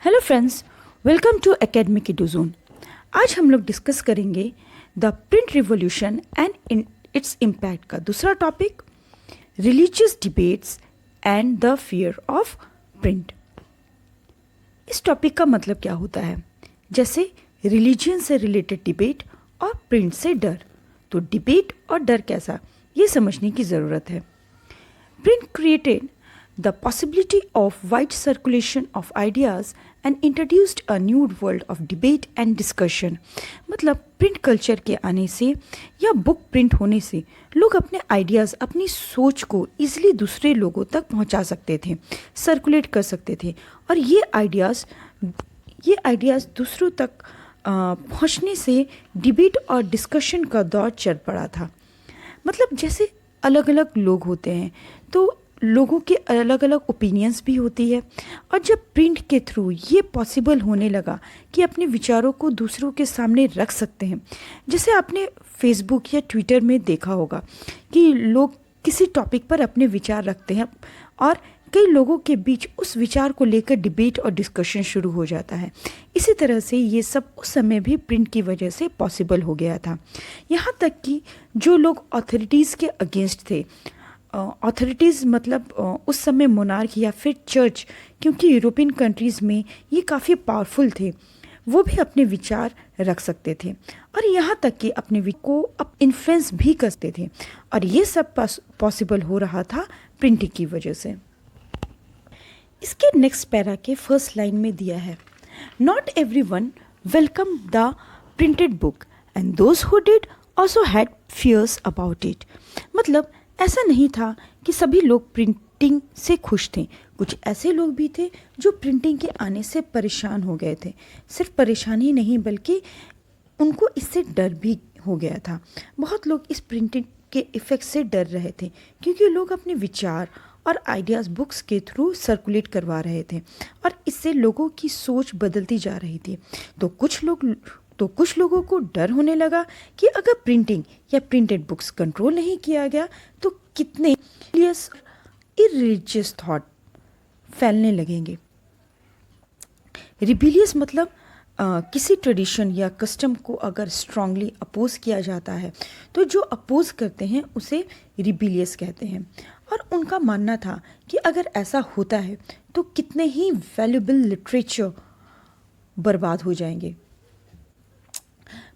Hello friends, welcome to academic Eduzone. आज हम लोग डिस्कस करेंगे the print revolution and its impact का दूसरा topic, religious debates and the fear of print. इस टॉपिक का मतलब क्या होता है? जैसे रिलीजन से रिलेटेड डिबेट और प्रिंट से डर। तो डिबेट और डर कैसा, ये समझने की ज़रूरत है। Print created the possibility of wide circulation of ideas and introduced a new world of debate and discussion। मतलब प्रिंट कल्चर के आने से या बुक प्रिंट होने से लोग अपने आइडियाज़, अपनी सोच को ईजिली दूसरे लोगों तक पहुंचा सकते थे, सर्कुलेट कर सकते थे। और ये आइडियाज़ दूसरों तक पहुंचने से डिबेट और डिस्कशन का दौर चल पड़ा था। मतलब जैसे अलग अलग लोग होते हैं तो लोगों के अलग अलग ओपिनियंस भी होती है। और जब प्रिंट के थ्रू ये पॉसिबल होने लगा कि अपने विचारों को दूसरों के सामने रख सकते हैं, जैसे आपने फेसबुक या ट्विटर में देखा होगा कि लोग किसी टॉपिक पर अपने विचार रखते हैं और कई लोगों के बीच उस विचार को लेकर डिबेट और डिस्कशन शुरू हो जाता है। इसी तरह से ये सब उस समय भी प्रिंट की वजह से पॉसिबल हो गया था। यहाँ तक कि जो लोग अथॉरिटीज़ के अगेंस्ट थे, अथॉरिटीज़ मतलब उस समय मोनार्क या फिर चर्च, क्योंकि यूरोपियन कंट्रीज़ में ये काफ़ी पावरफुल थे, वो भी अपने विचार रख सकते थे और यहाँ तक कि अपने को इन्फ्लुएंस भी करते थे। और ये सब पॉसिबल हो रहा था प्रिंटिंग की वजह से। इसके नेक्स्ट पैरा के फर्स्ट लाइन में दिया है, not everyone welcome the printed book and those who did also had fears about it. मतलब ऐसा नहीं था कि सभी लोग प्रिंटिंग से खुश थे, कुछ ऐसे लोग भी थे जो प्रिंटिंग के आने से परेशान हो गए थे। सिर्फ परेशानी नहीं बल्कि उनको इससे डर भी हो गया था। बहुत लोग इस प्रिंटिंग के इफ़ेक्ट से डर रहे थे क्योंकि लोग अपने विचार और आइडियाज़ बुक्स के थ्रू सर्कुलेट करवा रहे थे और इससे लोगों की सोच बदलती जा रही थी। तो कुछ लोगों को डर होने लगा कि अगर प्रिंटिंग या प्रिंटेड बुक्स कंट्रोल नहीं किया गया तो कितने इरिलीजियस थॉट फैलने लगेंगे। रिबेलियस मतलब किसी ट्रेडिशन या कस्टम को अगर स्ट्रांगली अपोज किया जाता है तो जो अपोज करते हैं उसे रिबेलियस कहते हैं। और उनका मानना था कि अगर ऐसा होता है तो कितने ही वैल्यूएबल लिटरेचर बर्बाद हो जाएंगे।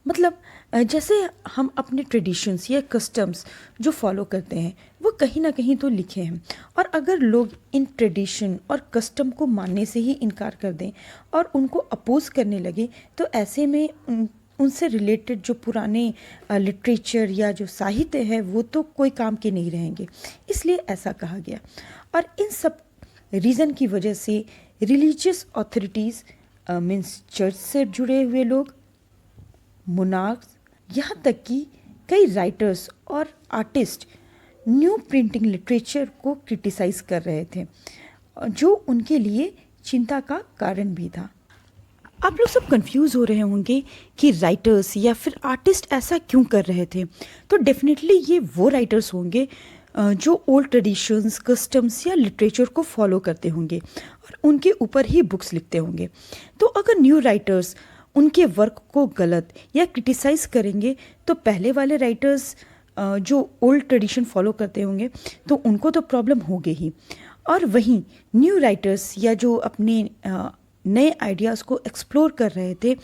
मतलब जैसे हम अपने ट्रेडिशंस या कस्टम्स जो फॉलो करते हैं वो कहीं ना कहीं तो लिखे हैं, और अगर लोग इन ट्रेडिशन और कस्टम को मानने से ही इनकार कर दें और उनको अपोज करने लगे तो ऐसे में उनसे रिलेटेड जो पुराने लिटरेचर या जो साहित्य है वो तो कोई काम के नहीं रहेंगे। इसलिए ऐसा कहा गया। और इन सब रीज़न की वजह से रिलीजियस अथॉरिटीज़ मीन्स चर्च से जुड़े हुए लोग, मोनार्क्स, यहाँ तक कि कई राइटर्स और आर्टिस्ट न्यू प्रिंटिंग लिटरेचर को क्रिटिसाइज कर रहे थे, जो उनके लिए चिंता का कारण भी था। आप लोग सब कंफ्यूज हो रहे होंगे कि राइटर्स या फिर आर्टिस्ट ऐसा क्यों कर रहे थे। तो डेफिनेटली ये वो राइटर्स होंगे जो ओल्ड ट्रेडिशंस, कस्टम्स या लिटरेचर को फॉलो करते होंगे और उनके ऊपर ही बुक्स लिखते होंगे। तो अगर न्यू राइटर्स उनके वर्क को गलत या क्रिटिसाइज़ करेंगे तो पहले वाले राइटर्स जो ओल्ड ट्रेडिशन फॉलो करते होंगे तो उनको तो प्रॉब्लम होगी ही। और वहीं न्यू राइटर्स या जो अपने नए आइडियाज़ को एक्सप्लोर कर रहे थे,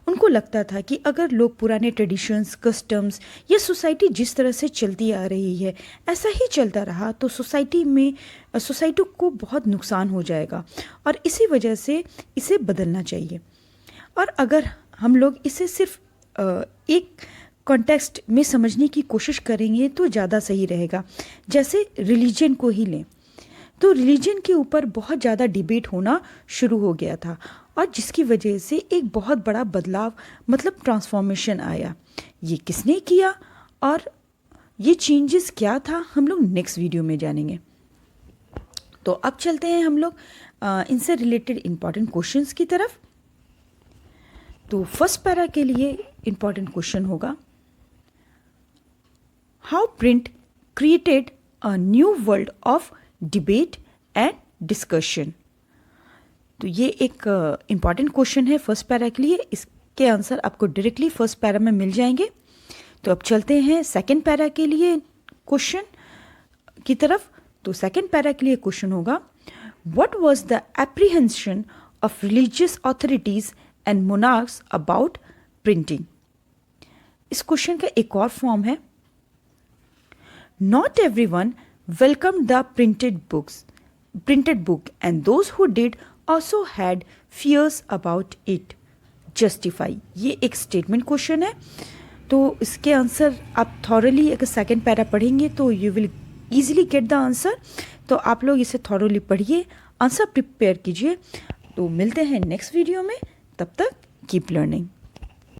उनको लगता था कि अगर लोग पुराने ट्रेडिशंस, कस्टम्स या सोसाइटी जिस तरह से चलती आ रही है ऐसा ही चलता रहा तो सोसाइटी को बहुत नुकसान हो जाएगा और इसी वजह से इसे बदलना चाहिए। और अगर हम लोग इसे सिर्फ एक कॉन्टेक्स्ट में समझने की कोशिश करेंगे तो ज़्यादा सही रहेगा। जैसे रिलीजन को ही लें तो रिलीजन के ऊपर बहुत ज़्यादा डिबेट होना शुरू हो गया था और जिसकी वजह से एक बहुत बड़ा बदलाव मतलब ट्रांसफॉर्मेशन आया। ये किसने किया और ये चेंजेस क्या था, हम लोग नेक्स्ट वीडियो में जानेंगे। तो अब चलते हैं हम लोग इनसे रिलेटेड इम्पॉर्टेंट क्वेश्चंस की तरफ। तो फर्स्ट पैरा के लिए इम्पॉर्टेंट क्वेश्चन होगा, how print created a new world of debate and discussion. तो ये एक इम्पॉर्टेंट क्वेश्चन है फर्स्ट पैरा के लिए। इसके आंसर आपको डायरेक्टली फर्स्ट पैरा में मिल जाएंगे। तो अब चलते हैं सेकंड पैरा के लिए क्वेश्चन की तरफ। तो सेकंड पैरा के लिए क्वेश्चन होगा, what was the apprehension of religious authorities and monarchs about printing. इस क्वेश्चन का एक और फॉर्म है, not everyone welcome the printed book and those who did also had fears about it. Justify. ये एक स्टेटमेंट क्वेश्चन है। तो इसके आंसर आप थॉरली अगर सेकेंड पैरा पढ़ेंगे तो you will easily get the answer. तो आप लोग इसे थॉरली पढ़िए, आंसर प्रिपेयर कीजिए। तो मिलते हैं नेक्स्ट वीडियो में, तब तक कीप लर्निंग।